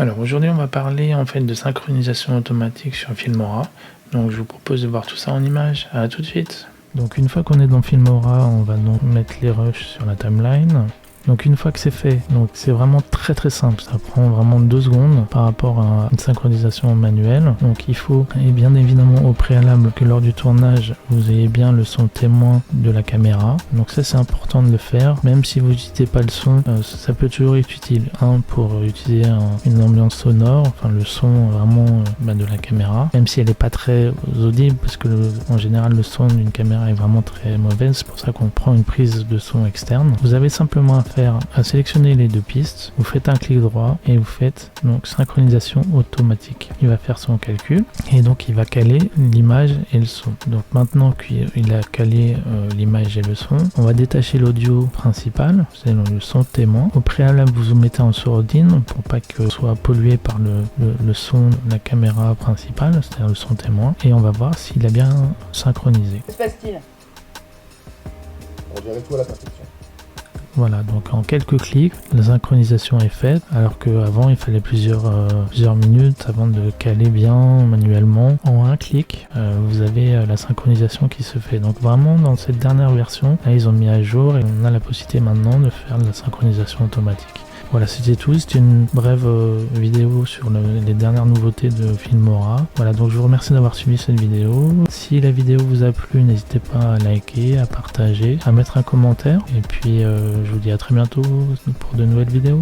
Alors aujourd'hui on va parler en fait de synchronisation automatique sur Filmora. Donc je vous propose de voir tout ça en images. À tout de suite. Donc une fois qu'on est dans Filmora, on va donc mettre les rushs sur la timeline. Donc une fois que c'est fait, donc c'est vraiment très simple, ça prend vraiment 2 secondes par rapport à une synchronisation manuelle. Donc il faut, et bien évidemment au préalable, que lors du tournage vous ayez bien le son témoin de la caméra. Donc ça c'est important de le faire, même si vous n'utilisez pas le son, ça peut toujours être utile. Pour utiliser une ambiance sonore, enfin le son vraiment de la caméra, même si elle n'est pas très audible, parce que en général le son d'une caméra est vraiment très mauvais, c'est pour ça qu'on prend une prise de son externe. Vous avez simplement à sélectionner les 2 pistes, vous faites un clic droit et vous faites donc synchronisation automatique. Il va faire son calcul et donc il va caler l'image et le son. Donc maintenant qu'il a calé l'image et le son, on va détacher l'audio principal, c'est le son témoin. Au préalable vous mettez en sourdine pour pas que soit pollué par le son de la caméra principale, c'est-à-dire le son témoin, et on va voir s'il a bien synchronisé. Que se passe-t-il? On dirait tout à la perfection. Voilà, donc en quelques clics, la synchronisation est faite, alors qu'avant il fallait plusieurs minutes avant de caler bien manuellement. En un clic, vous avez la synchronisation qui se fait. Donc vraiment dans cette dernière version, là ils ont mis à jour et on a la possibilité maintenant de faire de la synchronisation automatique. Voilà, c'était tout, c'était une brève vidéo sur les dernières nouveautés de Filmora. Voilà, donc je vous remercie d'avoir suivi cette vidéo. Si la vidéo vous a plu, n'hésitez pas à liker, à partager, à mettre un commentaire. Et puis je vous dis à très bientôt pour de nouvelles vidéos.